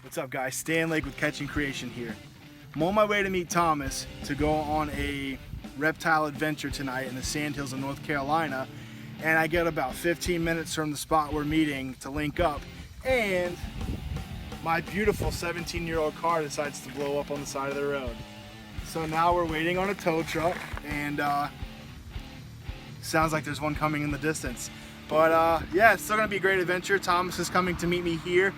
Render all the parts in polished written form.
What's up guys, Stan Lake with Catching Creation here. I'm on my way to meet Thomas to go on a reptile adventure tonight in the Sandhills of North Carolina, and I get about 15 minutes from the spot we're meeting to link up, and my beautiful 17-year-old car decides to blow up on the side of the road. So now we're waiting on a tow truck, and sounds like there's one coming in the distance. But yeah, it's still gonna be a great adventure. Thomas is coming to meet me here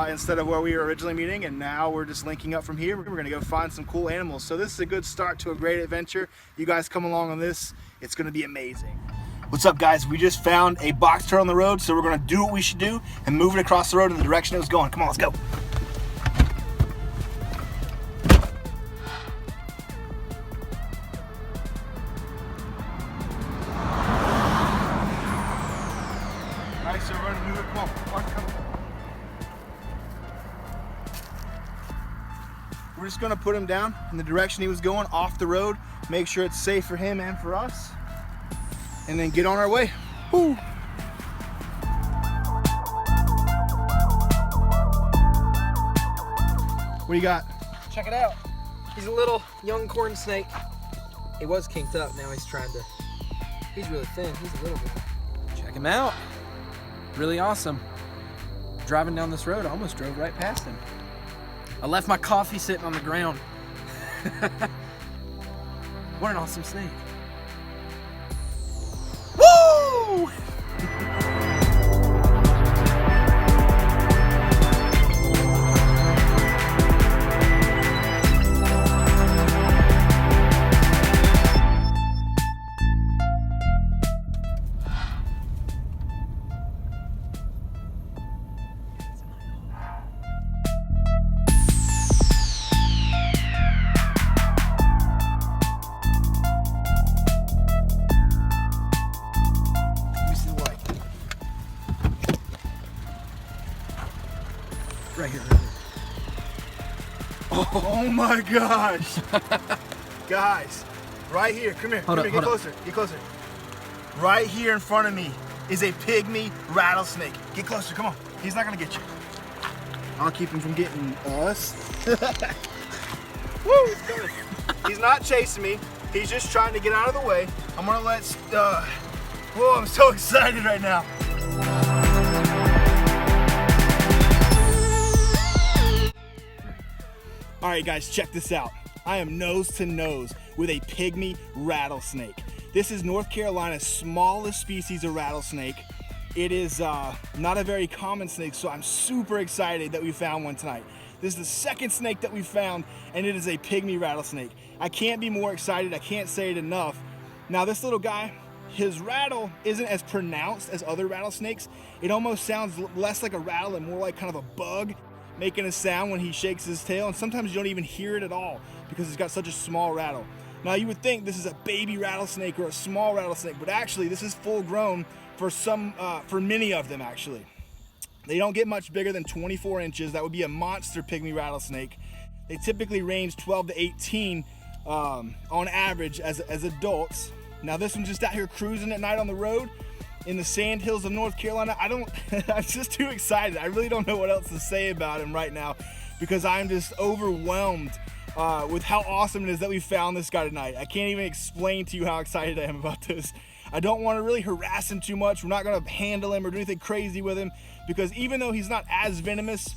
instead of where we were originally meeting, and now we're just linking up from here. We're gonna go find some cool animals. So this is a good start to a great adventure. You guys come along on this, it's gonna be amazing. What's up guys, we just found a box turtle on the road, so we're gonna do what we should do and move it across the road in the direction it was going. Come on, let's go. Alright, so we're gonna move it, come on, come on. We're just gonna put him down in the direction he was going, off the road, make sure it's safe for him and for us, and then get on our way. Woo. What do you got? Check it out. He's a little young corn snake. He was kinked up, now he's really thin, he's a little guy. Check him out. Really awesome. Driving down this road, I almost drove right past him. I left my coffee sitting on the ground. What an awesome snake. Woo! Right here. Oh my gosh. Guys, right here, come here, get closer, get closer. Right here in front of me is a pygmy rattlesnake. Get closer, come on. He's not gonna get you. I'll keep him from getting us. Woo, he's coming. He's not chasing me. He's just trying to get out of the way. I'm gonna let, whoa, I'm so excited right now. All right guys, check this out. I am nose to nose with a pygmy rattlesnake. This is North Carolina's smallest species of rattlesnake. It is not a very common snake, so I'm super excited that we found one tonight. This is the second snake that we found, and it is a pygmy rattlesnake. I can't be more excited, I can't say it enough. Now this little guy, his rattle isn't as pronounced as other rattlesnakes. It almost sounds less like a rattle and more like kind of a bug, making a sound when he shakes his tail, and sometimes you don't even hear it at all because it's got such a small rattle. Now you would think this is a baby rattlesnake or a small rattlesnake, but actually this is full grown for many of them actually. They don't get much bigger than 24 inches. That would be a monster pygmy rattlesnake. They typically range 12 to 18 on average as adults. Now this one's just out here cruising at night on the road in the Sandhills of North Carolina. I'm just too excited. I really don't know what else to say about him right now because I'm just overwhelmed with how awesome it is that we found this guy tonight. I can't even explain to you how excited I am about this. I don't want to really harass him too much. We're not going to handle him or do anything crazy with him because even though he's not as venomous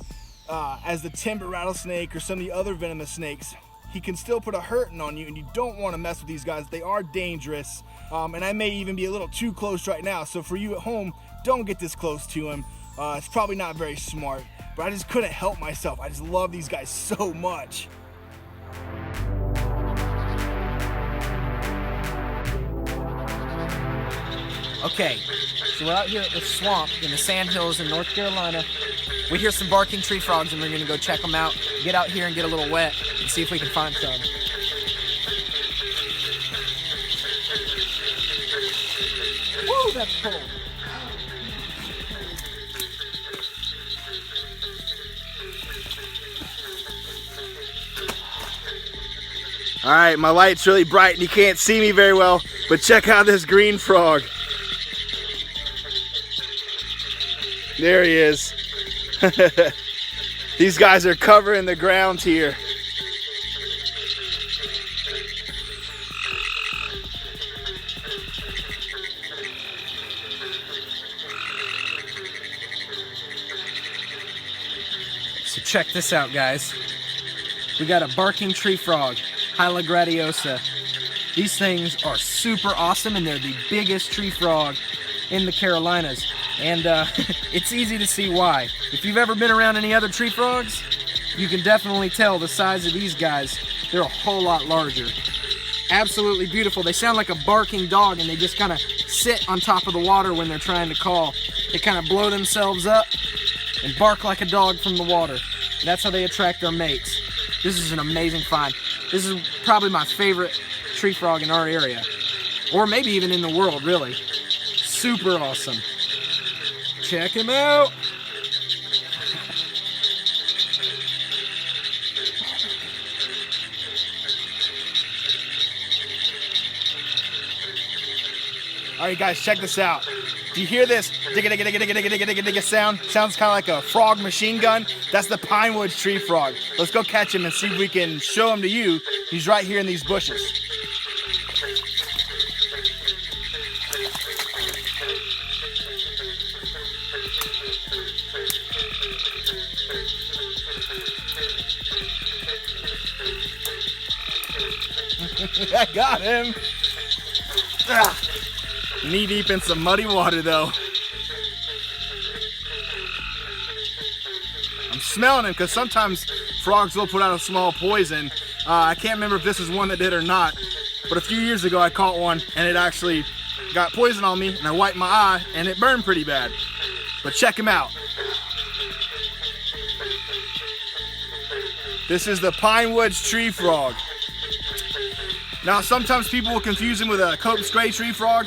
as the timber rattlesnake or some of the other venomous snakes, he can still put a hurting on you, and you don't want to mess with these guys. They are dangerous, and I may even be a little too close right now. So for you at home, don't get this close to him. It's probably not very smart, but I just couldn't help myself. I just love these guys so much. Okay, so we're out here at the swamp in the Sandhills in North Carolina. We hear some barking tree frogs and we're gonna go check them out, get out here and get a little wet and see if we can find some. Woo, that's cold. All right, my light's really bright and you can't see me very well, but check out this green frog. There he is. These guys are covering the ground here. So check this out, guys. We got a barking tree frog, Hyla gratiosa. These things are super awesome, and they're the biggest tree frog in the Carolinas. And it's easy to see why. If you've ever been around any other tree frogs, you can definitely tell the size of these guys. They're a whole lot larger. Absolutely beautiful. They sound like a barking dog, and they just kind of sit on top of the water when they're trying to call. They kind of blow themselves up and bark like a dog from the water. That's how they attract their mates. This is an amazing find. This is probably my favorite tree frog in our area, or maybe even in the world, really. Super awesome. Check him out. All right, guys, check this out. Do you hear this digga sound? Sounds kind of like a frog machine gun. That's the pine woods tree frog. Let's go catch him and see if we can show him to you. He's right here in these bushes. I got him. Knee deep in some muddy water though. I'm smelling him because sometimes frogs will put out a small poison. I can't remember if this is one that did or not, but a few years ago I caught one and it actually got poison on me, and I wiped my eye and it burned pretty bad. But check him out. This is the pine woods tree frog. Now sometimes people will confuse him with a Cope's gray tree frog,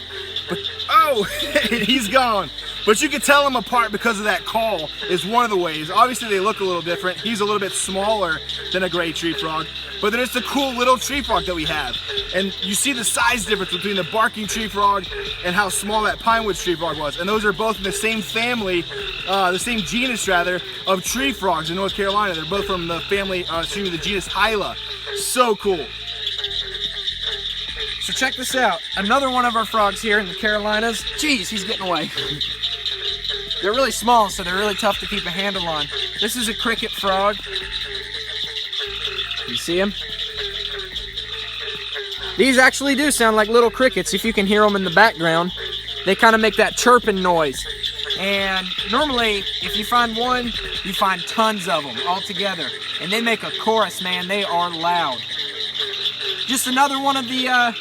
but oh, he's gone. But you can tell them apart because of that call is one of the ways. Obviously they look a little different. He's a little bit smaller than a gray tree frog, but then it's the cool little tree frog that we have. And you see the size difference between the barking tree frog and how small that pine woods tree frog was. And those are both in the same family, the same genus rather, of tree frogs in North Carolina. They're both from the family, the genus Hyla. So cool. So check this out. Another one of our frogs here in the Carolinas. Jeez, he's getting away. They're really small, so they're really tough to keep a handle on. This is a cricket frog. You see him? These actually do sound like little crickets if you can hear them in the background. They kind of make that chirping noise. And normally, if you find one, you find tons of them all together. And they make a chorus, man. They are loud. Just another one of the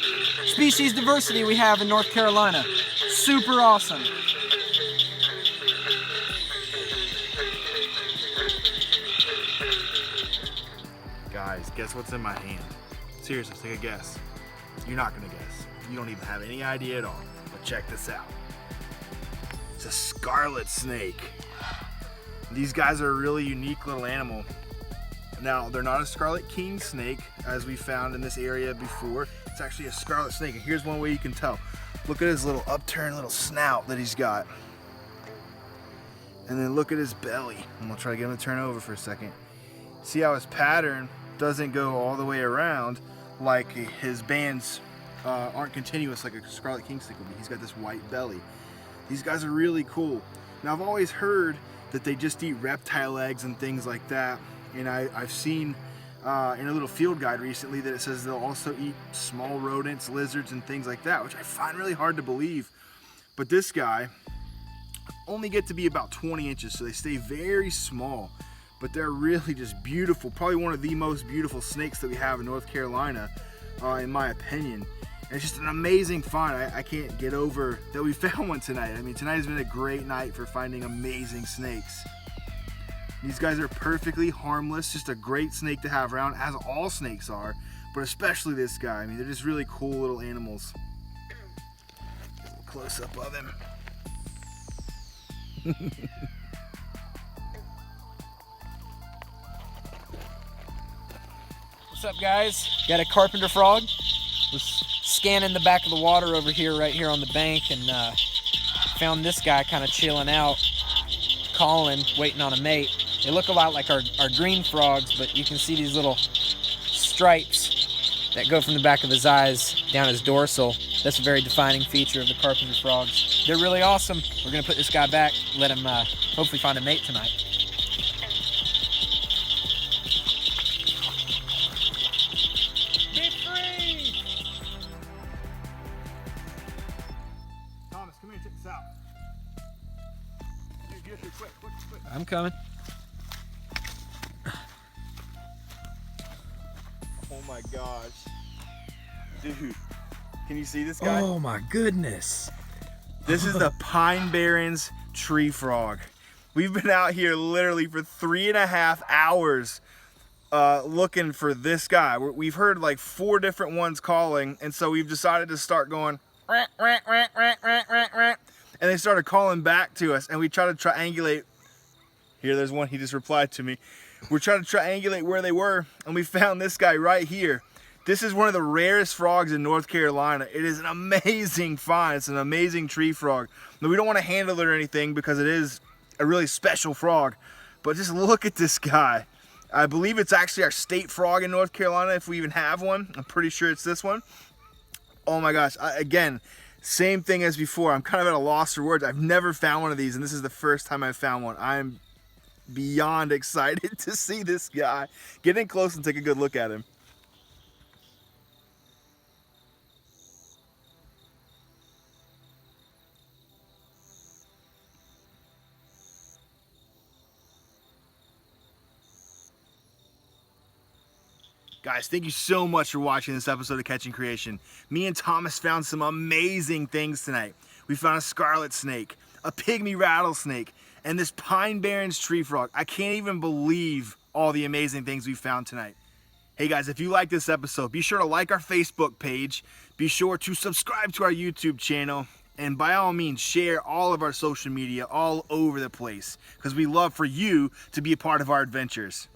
species diversity we have in North Carolina. Super awesome. Guys, guess what's in my hand? Seriously, take a guess. You're not gonna guess. You don't even have any idea at all. But check this out. It's a Scarlet Snake. These guys are a really unique little animal. Now, they're not a Scarlet King snake, as we found in this area before. It's actually a Scarlet Snake, and here's one way you can tell. Look at his little upturned little snout that he's got. And then look at his belly. I'm gonna try to get him to turn over for a second. See how his pattern doesn't go all the way around like his bands aren't continuous like a Scarlet King snake would be. He's got this white belly. These guys are really cool. Now, I've always heard that they just eat reptile eggs and things like that. And I've seen in a little field guide recently that it says they'll also eat small rodents, lizards, and things like that, which I find really hard to believe. But this guy only get to be about 20 inches, so they stay very small. But they're really just beautiful. Probably one of the most beautiful snakes that we have in North Carolina, in my opinion. And it's just an amazing find. I can't get over that we found one tonight. I mean, tonight has been a great night for finding amazing snakes. These guys are perfectly harmless, just a great snake to have around, as all snakes are, but especially this guy. I mean, they're just really cool little animals. Get a little close up of him. What's up, guys? Got a carpenter frog. Was scanning the back of the water over here, right here on the bank, and found this guy kind of chilling out, calling, waiting on a mate. They look a lot like our green frogs, but you can see these little stripes that go from the back of his eyes down his dorsal. That's a very defining feature of the carpenter frogs. They're really awesome. We're gonna put this guy back, let him hopefully find a mate tonight. Be free! Thomas, come here, check this out. Dude, get here quick. I'm coming. Oh my gosh. Dude, can you see this guy? Oh my goodness. This is the Pine Barrens tree frog. We've been out here literally for 3.5 hours looking for this guy. We've heard like 4 different ones calling, and so we've decided to start going and they started calling back to us, and we tried to triangulate. Here, there's one, he just replied to me. We're trying to triangulate where they were, and we found this guy right here. This is one of the rarest frogs in North Carolina. It is an amazing find. It's an amazing tree frog. Now, we don't want to handle it or anything because it is a really special frog, but just look at this guy. I believe it's actually our state frog in North Carolina, if we even have one. I'm pretty sure it's this one. Oh my gosh, again, same thing as before. I'm kind of at a loss for words. I've never found one of these, and this is the first time I've found one. I'm beyond excited to see this guy. Get in close and take a good look at him. Guys, thank you so much for watching this episode of Catching Creation. Me and Thomas found some amazing things tonight. We found a Scarlet Snake, a Pygmy Rattlesnake, and this Pine Barrens tree frog. I can't even believe all the amazing things we found tonight. Hey guys, if you like this episode, be sure to like our Facebook page, be sure to subscribe to our YouTube channel, and by all means, share all of our social media all over the place, because we love for you to be a part of our adventures.